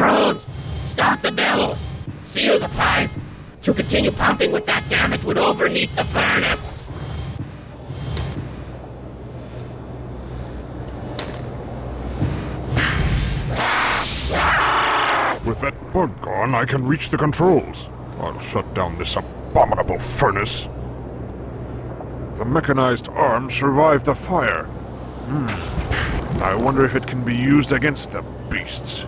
Controls! Start the bellows! Seal the pipe! To continue pumping with that damage would overheat the furnace! With that bug gone, I can reach the controls. I'll shut down this abominable furnace. The mechanized arm survived the fire. I wonder if it can be used against the beasts.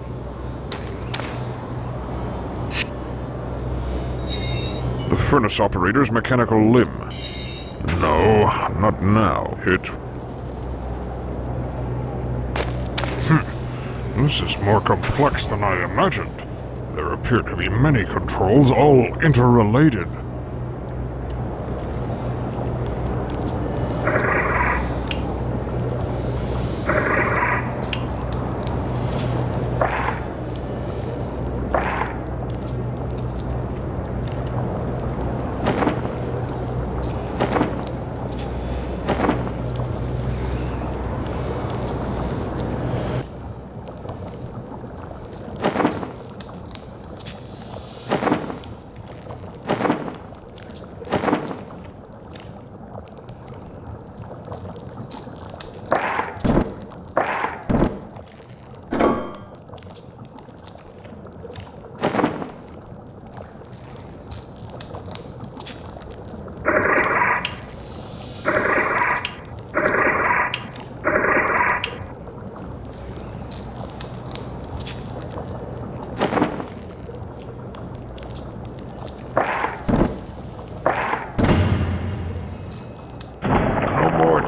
The furnace operator's mechanical limb. No, not now. This is more complex than I imagined. There appear to be many controls, all interrelated.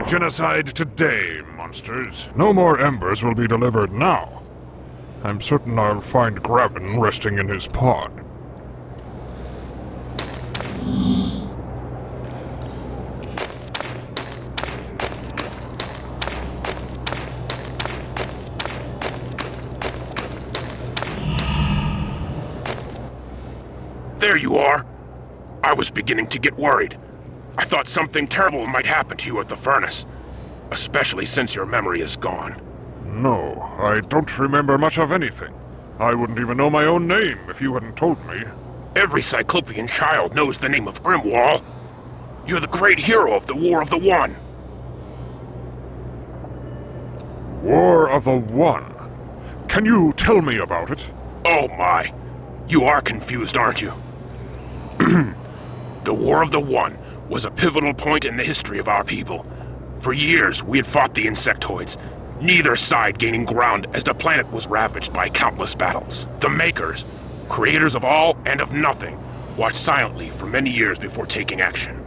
Genocide today, monsters. No more embers will be delivered now. I'm certain I'll find Graven resting in his pod. There you are. I was beginning to get worried. I thought something terrible might happen to you at the furnace, especially since your memory is gone. No, I don't remember much of anything. I wouldn't even know my own name if you hadn't told me. Every Cyclopean child knows the name of Grimwall. You're the great hero of the War of the One. War of the One? Can you tell me about it? Oh my. You are confused, aren't you? The War of the One was a pivotal point in the history of our people. For years, we had fought the insectoids, neither side gaining ground as the planet was ravaged by countless battles. The Makers, creators of all and of nothing, watched silently for many years before taking action.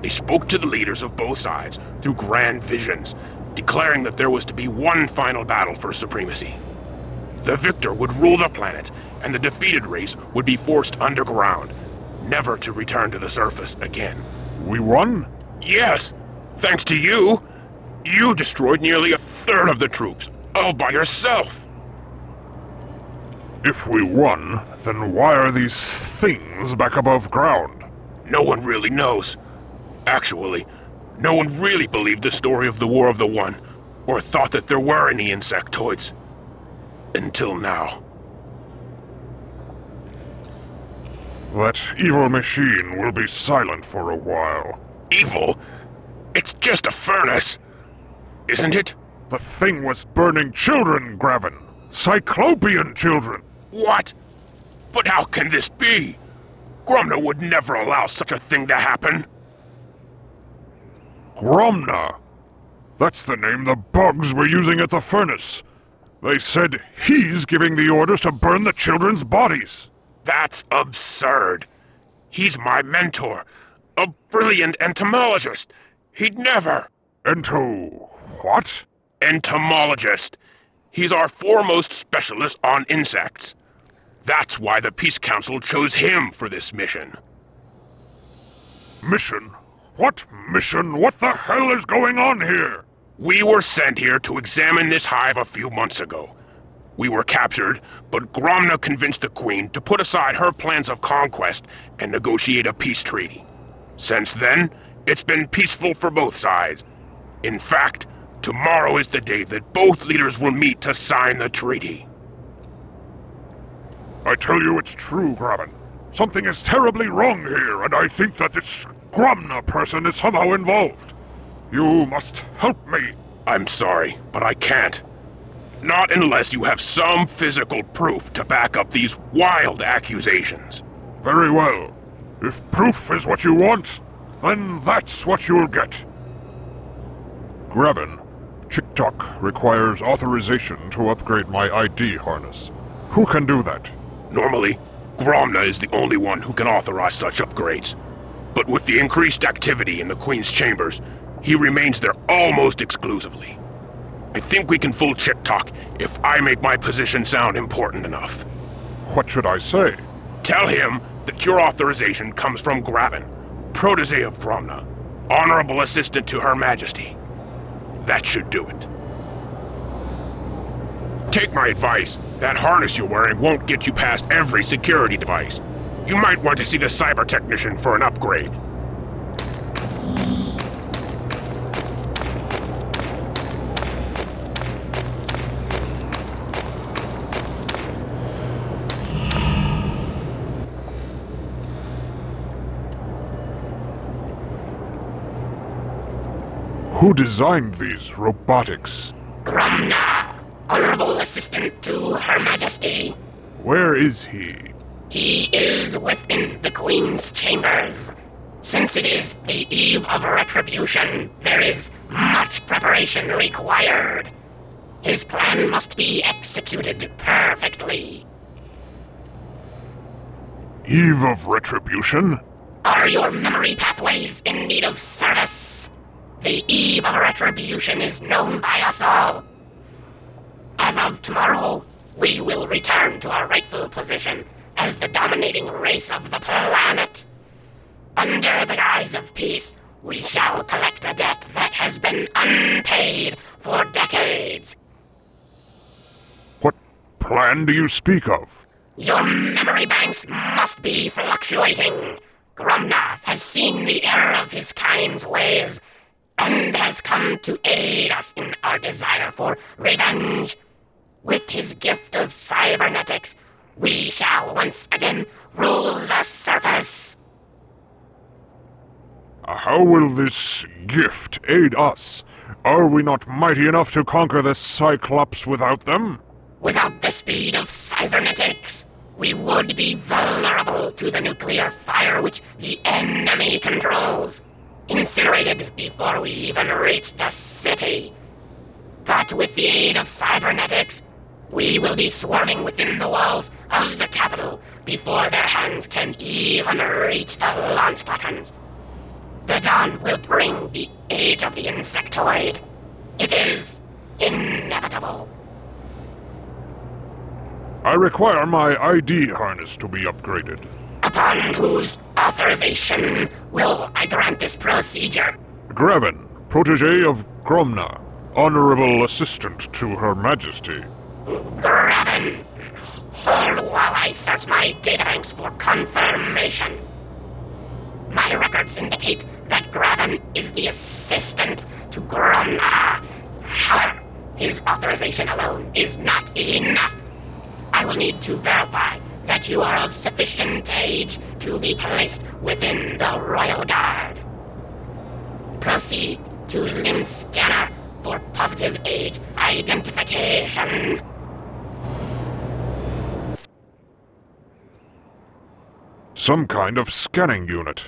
They spoke to the leaders of both sides through grand visions, declaring that there was to be one final battle for supremacy. The victor would rule the planet, and the defeated race would be forced underground, never to return to the surface again. We won? Yes, thanks to you. You destroyed nearly a third of the troops, all by yourself. If we won, then why are these things back above ground? No one really knows. Actually, no one really believed the story of the War of the One, or thought that there were any insectoids. Until now. That evil machine will be silent for a while. Evil? It's just a furnace, isn't it? The thing was burning children, Graven. Cyclopean children. What? But how can this be? Gromna would never allow such a thing to happen. Gromna? That's the name the bugs were using at the furnace. They said he's giving the orders to burn the children's bodies. That's absurd. He's my mentor, a brilliant entomologist. He'd never... What? Entomologist. He's our foremost specialist on insects. That's why the Peace Council chose him for this mission. Mission? What mission? What the hell is going on here? We were sent here to examine this hive a few months ago. We were captured, but Gromna convinced the Queen to put aside her plans of conquest and negotiate a peace treaty. Since then, it's been peaceful for both sides. In fact, tomorrow is the day that both leaders will meet to sign the treaty. I tell you it's true, Graben. Something is terribly wrong here, and I think that this Gromna person is somehow involved. You must help me. I'm sorry, but I can't. Not unless you have some physical proof to back up these wild accusations. Very well. If proof is what you want, then that's what you'll get. Graben, Chick-Tock requires authorization to upgrade my ID harness. Who can do that? Normally, Gromna is the only one who can authorize such upgrades. But with the increased activity in the Queen's chambers, he remains there almost exclusively. I think we can fool Chick-Tock if I make my position sound important enough. What should I say? Tell him that your authorization comes from Graben, protege of Gromna, honorable assistant to Her Majesty. That should do it. Take my advice. That harness you're wearing won't get you past every security device. You might want to see the cyber technician for an upgrade. Who designed these robotics? Gromna, honorable assistant to Her Majesty. Where is he? He is within the Queen's chambers. Since it is the eve of retribution, there is much preparation required. His plan must be executed perfectly. Eve of retribution? Are your memory pathways in need of service? The eve of retribution is known by us all. As of tomorrow, we will return to our rightful position as the dominating race of the planet. Under the guise of peace, we shall collect a debt that has been unpaid for decades. What plan do you speak of? Your memory banks must be fluctuating. Gromna has seen the error of his kind's ways and has come to aid us in our desire for revenge. With his gift of cybernetics, we shall once again rule the surface. How will this gift aid us? Are we not mighty enough to conquer the Cyclops without them? Without the speed of cybernetics, we would be vulnerable to the nuclear fire which the enemy controls, incinerated before we even reach the city. But with the aid of cybernetics, we will be swarming within the walls of the capital before their hands can even reach the launch buttons. The dawn will bring the age of the insectoid. It is inevitable. I require my ID harness to be upgraded. Upon whose authorization will I grant this procedure? Graben, protege of Gromna, honorable assistant to Her Majesty. Graben, hold while I search my databanks for confirmation. My records indicate that Graben is the assistant to Gromna. However, his authorization alone is not enough. I will need to verify that you are of sufficient age to be placed within the Royal Guard. Proceed to limb scanner for positive age identification. Some kind of scanning unit.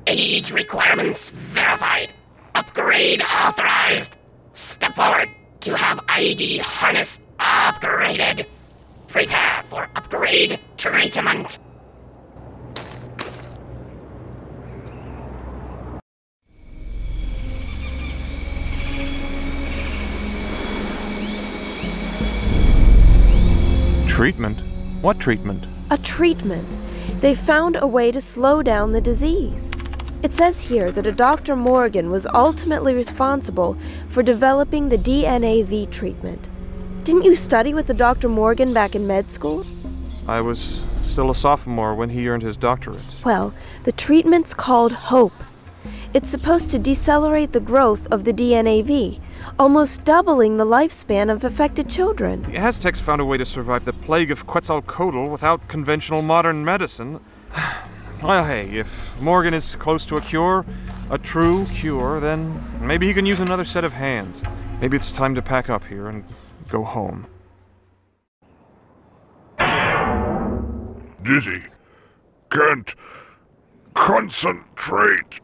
Age requirements verified. Upgrade authorized. Step forward to have ID harness upgraded. Prepare for upgrade treatment. Treatment? What treatment? A treatment. They found a way to slow down the disease. It says here that a Dr. Morgan was ultimately responsible for developing the DNAV treatment. Didn't you study with the Dr. Morgan back in med school? I was still a sophomore when he earned his doctorate. Well, the treatment's called HOPE. It's supposed to decelerate the growth of the DNAV, almost doubling the lifespan of affected children. The Aztecs found a way to survive the plague of Quetzalcoatl without conventional modern medicine. Well, hey, if Morgan is close to a cure, a true cure, then maybe he can use another set of hands. Maybe it's time to pack up here and go home. Dizzy. Can't concentrate.